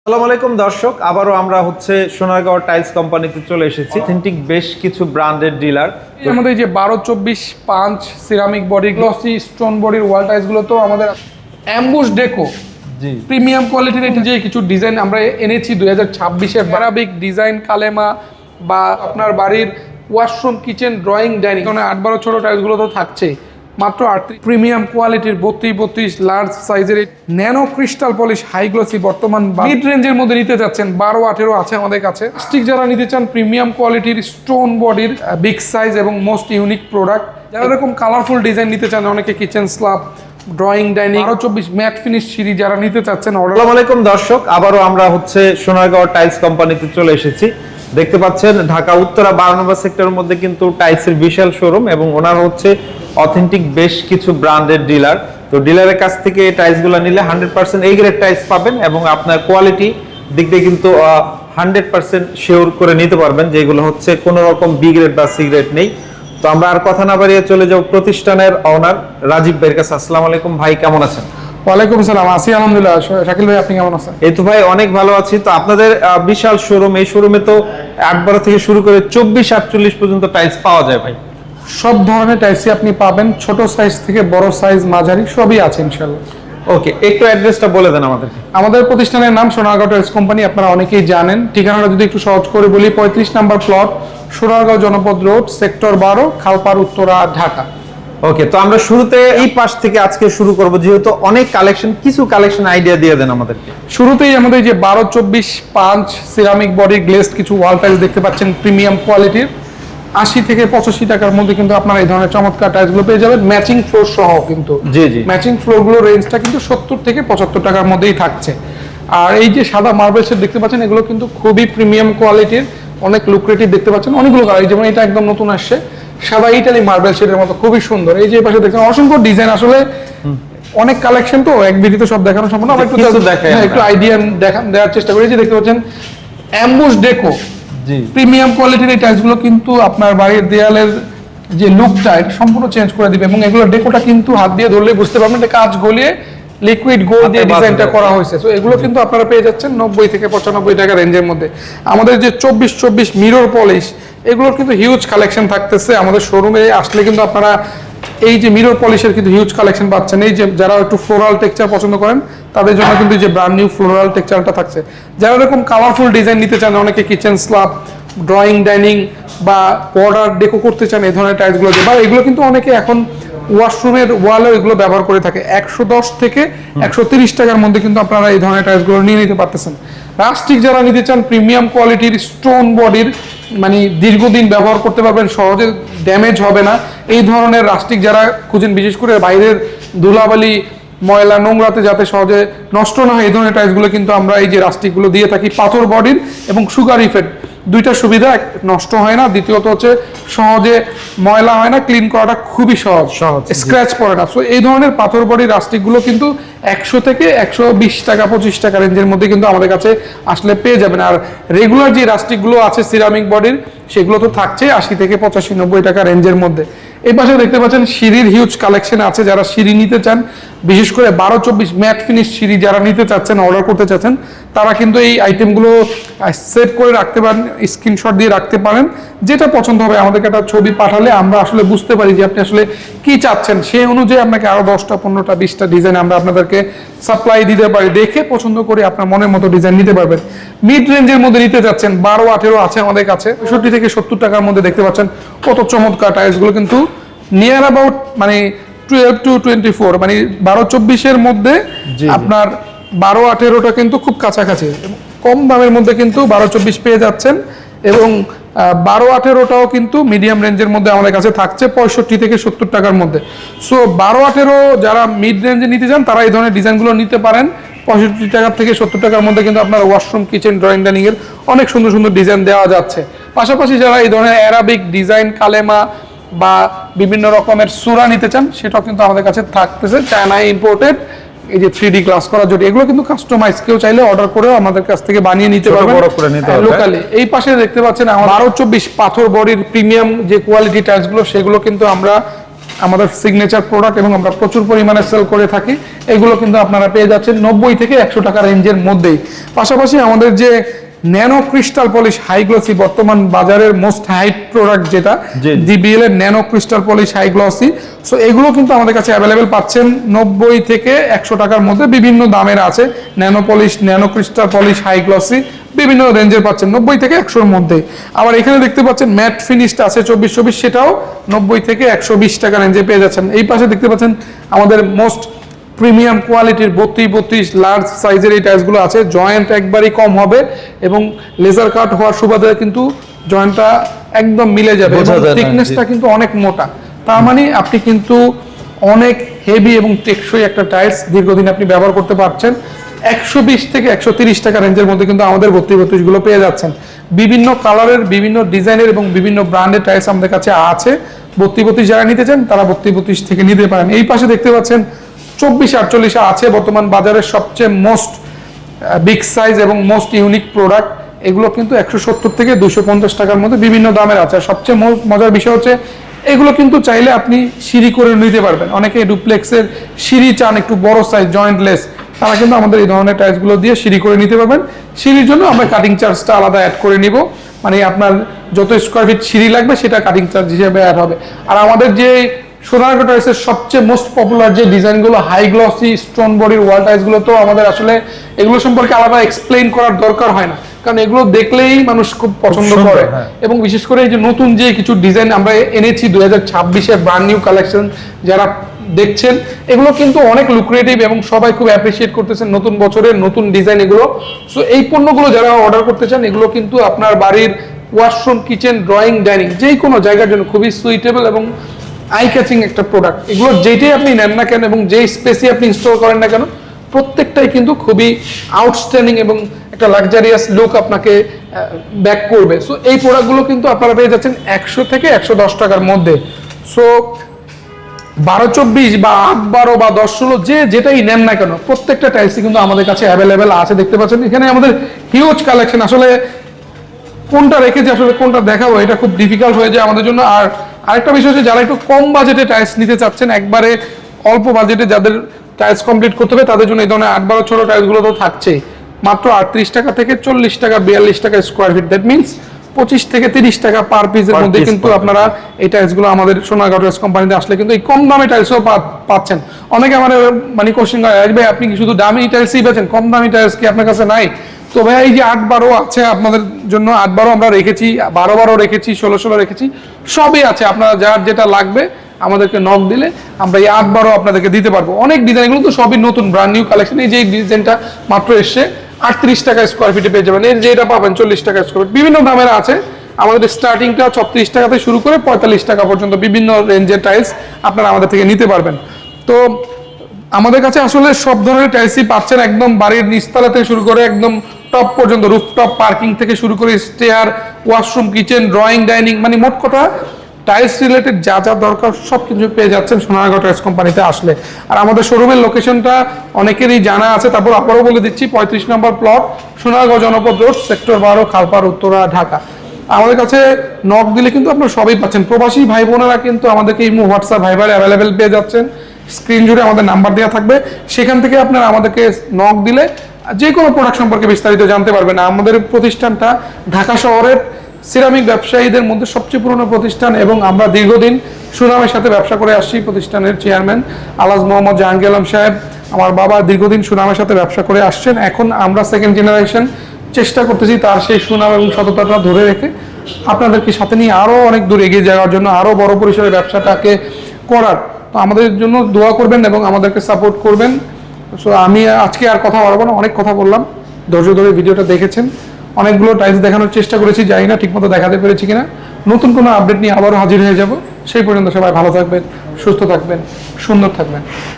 আসসালামু আলাইকুম দর্শক, আবারও আমরা সোনারগাঁও টাইলস কোম্পানিতে চলে এসেছি। অথেন্টিক বেশ কিছু ব্র্যান্ডের ডিলার। আমাদের যে 12-24 পাঁচ সিরামিক বডি গ্লসি স্টোন বডির ওয়াল টাইলস গুলো তো আমাদের অ্যাম্বুশ ডেকো জি প্রিমিয়াম কোয়ালিটির যে কিছু ডিজাইন আমরা এনেছি 2026-এর আরাবিক ডিজাইন কালেমা বা আপনার বাড়ির ওয়াশরুম কিচেন ড্রয়িং ডাইনিং মানে 8-12 ছোট টাইলস গুলো তো থাকছে মাত্র 38 প্রিমিয়াম কোয়ালিটির 32 লার্জ সাইজের nano crystal polish high glossy বর্তমান মিড রেঞ্জের মধ্যে নিতে যাচ্ছেন 12-18 আছে আমাদের কাছে। স্টিক যারা নিতে চান প্রিমিয়াম কোয়ালিটির স্টোন বডির বিগ সাইজ এবং মোস্ট ইউনিক প্রোডাক্ট, যারা এরকম কালারফুল ডিজাইন নিতে চান, অনেকে kitchen slab drawing dining 12-24 mat finish সিঁড়ি যারা নিতে চাচ্ছেন অর্ডার। আসসালামু আলাইকুম দর্শক, আবারও আমরা সোনারগাঁও টাইলস কোম্পানিতে চলে এসেছি। দেখতে পাচ্ছেন ঢাকা উত্তরা 12 নম্বর সেক্টরের মধ্যে কিন্তু টাইলসের বিশাল শোরুম এবং ওনার অথেন্টিক বেশ কিছু ব্র্যান্ডের ডিলার। তো ডিলারের কাছ থেকে এই টাইলসগুলো নিলে 100% এই গ্রেড টাইলস পাবেন এবং আপনার কোয়ালিটি দিক দিয়ে কিন্তু 100% শিওর করে নিতে পারবেন যে এগুলো কোনো রকম বি গ্রেড বা সি গ্রেড নেই। তো আমরা আর কথা না বাড়িয়ে চলে যাব প্রতিষ্ঠানের ওনার রাজীব ভাইয়ের কাছে। আসসালামু আলাইকুম ভাই, কেমন আছেন? ওয়ালাইকুম আসসালাম, আছি আলহামদুলিল্লাহ। শাকিল ভাই আপনি কেমন আছেন? এই তো ভাই অনেক ভালো আছি। তো আপনাদের বিশাল শোরুম, এই শোরুমে তো 8-12 থেকে শুরু করে 24-48 পর্যন্ত টাইলস পাওয়া যায় ভাই। সব ধরনের টাইলসই আপনি পাবেন, ছোট সাইজ থেকে বড় সাইজ মাঝারি সবই আছে ইনশাআল্লাহ। ওকে, একটু অ্যাড্রেসটা বলে দেন আমাদেরকে। আমাদের প্রতিষ্ঠানের নাম সোনারগাঁও টাইলস কোম্পানি, আপনারা অনেকেই জানেন। ঠিকানাটা যদি একটু সহজ করে বলি, 35 নম্বর প্লট, সোনারগাঁও জনপদ রোড, সেক্টর 12, খালপাড়, উত্তরা, ঢাকা। ওকে, তো আমরা শুরুতে এই পাশ থেকে আজকে শুরু করব, যেহেতু অনেক কালেকশন, কিছু কালেকশন আইডিয়া দিয়ে দেন আমাদেরকে। শুরুতেই আমাদের যে 12-24 পাঁচ সিরামিক বডি গ্লেজড কিছু ওয়াল টাইলস দেখতে পাচ্ছেন প্রিমিয়াম কোয়ালিটির 80 থেকে 85 টাকার মধ্যে কিন্তু আপনারা এই ধরনের চমৎকার টাইলসগুলো পেয়ে যাবেন, ম্যাচিং ফ্লোর সহ। কিন্তু জি জি, ম্যাচিং ফ্লোরগুলোর রেঞ্জটা কিন্তু 70 থেকে 75 টাকার মধ্যেই থাকছে। আর এই যে সাদা মার্বেলসের দেখতে পাচ্ছেন, এগুলো কিন্তু খুবই প্রিমিয়াম কোয়ালিটির, অনেক লুক্রেটিভ দেখতে পাচ্ছেন। অনেকগুলো কালার, যেমন এটা একদম নতুন আসছে সাদা ইটালি মার্বেল শেডের মতো, খুবই সুন্দর। এই যে পাশে দেখছেন অসংখ্য ডিজাইন, আসলে অনেক কালেকশন তো এক ভিডিওতে সব দেখানো সম্ভব না, আমরা একটু আইডিয়া দেওয়ার চেষ্টা করি। যে দেখতে পাচ্ছেন অ্যাম্বুশ ডেকো প্রিমিয়াম কোয়ালিটির এই টাইলসগুলো কিন্তু আপনার বাড়ির দেয়ালের যে লুকটা এটা সম্পূর্ণ চেঞ্জ করে দিবে এবং এগুলো ডেকোটা কিন্তু হাত দিয়ে ধরলে বুঝতে পারবেন এটা কাঁচ গলিয়ে লিকুইড গোল্ড দিয়ে ডিজাইনটা করা হয়েছে। তো এগুলো কিন্তু আপনারা পেয়ে যাচ্ছেন 90 থেকে 95 টাকা রেঞ্জের মধ্যে। আমাদের যে 24-24 মিরর পলিশ, এগুলোর কিন্তু হিউজ কালেকশন থাকতেছে আমাদের শোরুমে আসলে। কিন্তু আপনারা এই যে মিরর পলিশের কিন্তু হিউজ কালেকশন পাচ্ছেন। এই যে যারা একটু ফ্লোরাল টেক্সচার পছন্দ করেন তাদের জন্য কিন্তু যে ব্র্যান্ড নিউ ফ্লোরাল টেক্সচারটা থাকছে। যারা এরকম কালারফুল ডিজাইন নিতে চান, অনেকে কিচেন স্ল্যাব ড্রয়িং ডাইনিং বা বর্ডার ডেকো করতে চান এই ধরনের টাইলসগুলো, বা এগুলো কিন্তু অনেকে এখন ওয়াশরুমের ওয়ালেও এগুলো ব্যবহার করে থাকে। 110 থেকে 130 টাকার মধ্যে কিন্তু আপনারা এই ধরনের টাইলসগুলো নিয়ে নিতে পারতেছেন। রাস্টিক যারা নিতে চান প্রিমিয়াম কোয়ালিটির স্টোন বডির, মানে দীর্ঘদিন ব্যবহার করতে পারবেন, সহজে ড্যামেজ হবে না, এই ধরনের রাস্টিক যারা খুঁজেন, বিশেষ করে বাইরের ধুলাবালি ময়লা নোংরাতে যাতে সহজে নষ্ট না হয়, এই ধরনের টাইলসগুলো কিন্তু আমরা এই যে রাস্টিকগুলো দিয়ে থাকি। পাথর বডির এবং সুগার ইফেক্ট দুইটা সুবিধা, নষ্ট হয় না, দ্বিতীয়ত সহজে ময়লা হয় না, ক্লিন করাটা খুবই সহজ, স্ক্র্যাচ পড়ে না। সো এই ধরনের পাথর বডির রাস্টিকগুলো কিন্তু 100 থেকে 120 টাকা 25 টাকা রেঞ্জের মধ্যে কিন্তু আমাদের কাছে আসলে পেয়ে যাবেন। আর রেগুলার যে রাস্টিকগুলো আছে সিরামিক বডির, সেগুলো তো থাকছে 80 থেকে 85-90 টাকা রেঞ্জের মধ্যে। এই পাশে দেখতে পাচ্ছেন সিঁড়ির হিউজ কালেকশন আছে। যারা সিঁড়ি নিতে চান, বিশেষ করে 12-24 ম্যাট ফিনিশ সিঁড়ি যারা নিতে চাচ্ছেন, অর্ডার করতে চাচ্ছেন, তারা কিন্তু এই আইটেমগুলো সেভ করে রাখতে পারেন, স্ক্রিনশট দিয়ে রাখতে পারেন। যেটা পছন্দ হবে আমাদেরকে একটা ছবি পাঠালে আমরা আসলে বুঝতে পারি যে আপনি আসলে কি চাচ্ছেন, সেই অনুযায়ী আপনাকে আরো 10টা 15টা 20টা ডিজাইন আমরা আপনাদেরকে সাপ্লাই দিতে পারি। দেখে পছন্দ করে আপনার মনের মতো ডিজাইন নিতে পারবেন। মিড রেঞ্জের মধ্যে নিতে যাচ্ছেন 12-18 আছে আমাদের কাছে, 65 থেকে 70 টাকার মধ্যে দেখতে পাচ্ছেন কত চমৎকার টাইলসগুলো, কিন্তু নিয়ার অ্যাবাউট মানে 12 to 24, মানে 12-24-এর মধ্যে আপনার 12-18টা কিন্তু খুব কাছাকাছি, কম দামের মধ্যে কিন্তু 12-24 পেয়ে যাচ্ছেন। এবং 12-18টাও কিন্তু মিডিয়াম রেঞ্জের মধ্যে আমাদের কাছে থাকছে 65 থেকে 70 টাকার মধ্যে। সো 12-18 যারা মিড রেঞ্জে নিতে চান তারা এই ধরনের ডিজাইনগুলো নিতে পারেন। 65 টাকা থেকে 70 টাকার মধ্যে কিন্তু আপনার ওয়াশরুম কিচেন ড্রয়িং ডাইনিং এর অনেক সুন্দর সুন্দর ডিজাইন দেওয়া যাচ্ছে। পাশাপাশি যারা এই ধরনের অ্যারাবিক ডিজাইন কালেমা বা বিভিন্ন রকমের সুরা নিতে চান, সেটাও কিন্তু আমাদের কাছে থাকতেছে, চায়নায় ইম্পোর্টেড। এই যে 3D গ্লাস করা জড়ি, এগুলো কিন্তু কাস্টমাইজ, কেউ চাইলে অর্ডার করেও আমাদের কাছ থেকে বানিয়ে নিতে পারবেন লোকালি। এই পাশে দেখতে পাচ্ছেন আমার 12-24 পাথর বডির প্রিমিয়াম যে কোয়ালিটি টাইলসগুলো, সেগুলো কিন্তু আমরা আমাদের সিগনেচার প্রোডাক্ট এবং আমরা প্রচুর পরিমাণে সেল করে থাকি। এগুলো কিন্তু আপনারা পেয়ে যাচ্ছেন 90 থেকে 100 টাকা রেঞ্জের মধ্যেই। পাশাপাশি আমাদের যে nano crystal polish high glossy, বর্তমান বাজারের মোস্ট হাইট প্রোডাক্ট যেটা জিবিএল এর nano crystal polish high glossy, so এগুলো কিন্তু আমাদের কাছে অ্যাভেলেবেল পাচ্ছেন 90 থেকে 100 টাকার মধ্যে। বিভিন্ন দামের আছে nano polish, nano crystal polish high glossy বিভিন্ন রেঞ্জের পাচ্ছেন 90 থেকে 100-র মধ্যে। আবার এখানে দেখতে পাচ্ছেন ম্যাট ফিনিশড আছে 24-24, সেটাও 90 থেকে 120 টাকা রেঞ্জে পেয়ে যাচ্ছেন। এই পাশে দেখতে পাচ্ছেন আমাদের মোস্ট প্রিমিয়াম কোয়ালিটির 32-32 লার্জ সাইজের এই টাইলসগুলো আছে। জয়েন্ট একবারই কম হবে এবং লেজার কাট হওয়ার সুবাদে কিন্তু জয়েন্টটা একদম মিলে যাবে এবং থিকনেসটা কিন্তু অনেক মোটা। তার মানে আপনি কিন্তু অনেক হেভি এবং টেকসই একটা টাইলস দীর্ঘদিন আপনি ব্যবহার করতে পারছেন। 120 থেকে 130 টাকা রেঞ্জের মধ্যে কিন্তু আমাদের 32-32 গুলো পেয়ে যাচ্ছেন। বিভিন্ন কালারের, বিভিন্ন ডিজাইনের এবং বিভিন্ন ব্র্যান্ডের টাইলস আমাদের কাছে আছে। 32-32 যারা নিতে চান তারা 32-32 থেকে নিতে পারেন। এই পাশে দেখতে পাচ্ছেন 24-48 আছে বর্তমান বাজারের সবচেয়ে মোস্ট বিগ সাইজ এবং মোস্ট ইউনিক প্রোডাক্ট। এগুলো কিন্তু 170 থেকে 250 টাকার মধ্যে বিভিন্ন দামের আছে। আর সবচেয়ে মজার বিষয় হচ্ছে এগুলো কিন্তু চাইলে আপনি সিঁড়ি করে নিতে পারবেন। অনেকে ডুপ্লেক্সের সিঁড়ি চান একটু বড় সাইজ জয়েন্টলেস, তারা কিন্তু আমাদের এই ধরনের টাইলসগুলো দিয়ে সিঁড়ি করে নিতে পারবেন। সিঁড়ির জন্য আমরা কাটিং চার্জটা আলাদা অ্যাড করে নিব, মানে আপনার যত স্কোয়ার ফিট সিঁড়ি লাগবে সেটা কাটিং চার্জ হিসেবে অ্যাড হবে। আর আমাদের যে সোনারগাঁও টাইলসের সবচেয়ে মোস্ট পপুলার যে ডিজাইনগুলো হাই গ্লসি স্টোন বডির ওয়াল টাইলসগুলো, তো আমাদের আসলে এগুলো সম্পর্কে আলাদা এক্সপ্লেইন করার দরকার হয় না, কারণ এগুলো দেখলেই মানুষ খুব পছন্দ করে। এবং বিশেষ করে এই যে নতুন যে কিছু ডিজাইন আমরা এনেছি 2026-এর ব্র্যান্ড নিউ কালেকশন যারা দেখছেন, এগুলো কিন্তু অনেক লুক্রেটিভ এবং সবাই খুব অ্যাপ্রিসিয়েট করতেছেন নতুন বছরের নতুন ডিজাইন এগুলো। সো এই পণ্যগুলো যারা অর্ডার করতে চান, এগুলো কিন্তু আপনার বাড়ির ওয়াশরুম, কিচেন, ড্রয়িং, ডাইনিং যে কোনো জায়গার জন্য খুবই সুইটেবল এবং আই ক্যাচিং একটা প্রোডাক্ট। এগুলো যেটাই আপনি নেন না কেন এবং যেই স্পেসে আপনি ইনস্টল করেন না কেন, প্রত্যেকটাই কিন্তু খুবই আউটস্ট্যান্ডিং এবং একটা লাক্সারিয়াস লুক আপনাকে ব্যাক করবে। সো এই প্রোডাক্টগুলো কিন্তু আপনারা পেয়ে যাচ্ছেন 100 থেকে 110 টাকার মধ্যে। সো 12-24 বা 8-12 বা 10-16 যে যেটাই নেন না কেন, প্রত্যেকটা টাইলসই কিন্তু আমাদের কাছে অ্যাভেলেবেল আছে। দেখতে পাচ্ছেন এখানে আমাদের হিউজ কালেকশন। আসলে কোনটা রেখেছি, আসলে কোনটা দেখাবো, এটা খুব ডিফিকাল্ট হয়ে যায় আমাদের জন্য। আর আরেকটা বিষয় হচ্ছে যারা একটু কম বাজেটে টাইলস নিতে চাচ্ছেন, একবারে অল্প বাজেটে যাদের টাইলস কমপ্লিট করতে হবে, তাদের জন্য এই ধরনের 8-12 ছোট টাইলসগুলো তো থাকছেই। মাত্র 38 টাকা থেকে 40 টাকা, 42 টাকা স্কোয়ার ফিট, দ্যাট মিনস 25 থেকে 30 টাকা পার পিসের মধ্যে কিন্তু আপনারা এই টাইলসগুলো আমাদের সোনারগাঁও টাইলস কোম্পানিতে আসলে কিন্তু এই কম দামে টাইলসও পাচ্ছেন। অনেকে আমার মানে কোশ্চেন করে, ভাই আপনি কি শুধু দামি টাইলসই বেচেন, কম দামি টাইলস কি আপনার কাছে নাই? তো ভাই এই যে 8-12 আছে আপনাদের জন্য, 8-12 আমরা রেখেছি, 12-12 রেখেছি, 16-16 রেখেছি, সবই আছে। আপনারা যার যেটা লাগবে আমাদেরকে নক দিলে আমরা এই 8-12 আপনাদেরকে দিতে পারবো। অনেক ডিজাইনগুলো তো সবই নতুন ব্র্যান্ড নিউ কালেকশন। এই যে ডিজাইনটা মাত্র এসছে 38 টাকা স্কোয়ার ফিটে পেয়ে যাবেন। এর যে এটা পাবেন 40 টাকা স্কোয়ার ফিট। বিভিন্ন দামের আছে, আমাদের স্টার্টিংটা 36 টাকা থেকে শুরু করে 45 টাকা পর্যন্ত বিভিন্ন রেঞ্জের টাইলস আপনারা আমাদের থেকে নিতে পারবেন। তো আমাদের কাছে আসলে সব ধরনের টাইলসই পাচ্ছেন, একদম বাড়ির নিচতলা থেকে শুরু করে একদম টপ পর্যন্ত, রুফটপ, পার্কিং থেকে শুরু করে stair, washroom, kitchen, drawing, dining, মানে মোট কথা টাইলস রিলেটেড যা যা দরকার সব কিছু পেয়ে যাচ্ছেন সোনারগাঁও টাইলস কোম্পানিতে আসলে। আর আমাদের শোরুমের লোকেশনটা অনেকেরই জানা আছে, তারপর আবারও বলে দিচ্ছি, 35 নম্বর প্লট, সোনারগাঁও জনপদ রোড, সেক্টর 12, খালপাড়, উত্তরা, ঢাকা। আমাদের কাছে নক দিলে কিন্তু আপনারা সবই পাচ্ছেন। প্রবাসী ভাই বোনেরা কিন্তু আমাদেরকে এই হোয়াটসঅ্যাপ, ভাইবারে অ্যাভেলেবেল পেয়ে যাচ্ছেন। স্ক্রিন জুড়ে আমাদের নাম্বার দেওয়া থাকবে, সেখান থেকে আপনারা আমাদেরকে নক দিলে যে কোনো প্রোডাক্ট সম্পর্কে বিস্তারিত জানতে পারবেন। আমাদের প্রতিষ্ঠানটা ঢাকা শহরের সিরামিক ব্যবসায়ীদের মধ্যে সবচেয়ে পুরনো প্রতিষ্ঠান এবং আমরা দীর্ঘদিন সুনামের সাথে ব্যবসা করে আসছি। প্রতিষ্ঠানের চেয়ারম্যান আলহাজ মোহাম্মদ জাহাঙ্গীর আলম সাহেব, আমার বাবা দীর্ঘদিন সুনামের সাথে ব্যবসা করে আসছেন। এখন আমরা সেকেন্ড জেনারেশন চেষ্টা করতেছি তার সেই সুনাম এবং সততাটা ধরে রেখে আপনাদেরকে সাথে নিয়ে আরও অনেক দূর এগিয়ে যাওয়ার জন্য, আরও বড় পরিসরে ব্যবসাটাকে করার। তো আমাদের জন্য দোয়া করবেন এবং আমাদেরকে সাপোর্ট করবেন। সো আমি আজকে আর কথা বলবো না, অনেক কথা বললাম। ধৈর্য ধরে ভিডিওটা দেখেছেন, অনেকগুলো টাইলস দেখানোর চেষ্টা করেছি, জানি না ঠিকমতো দেখাতে পেরেছি কিনা। নতুন কোনো আপডেট নিয়ে আবারও হাজির হয়ে যাব। সেই পর্যন্ত সবাই ভালো থাকবেন, সুস্থ থাকবেন, সুন্দর থাকবেন।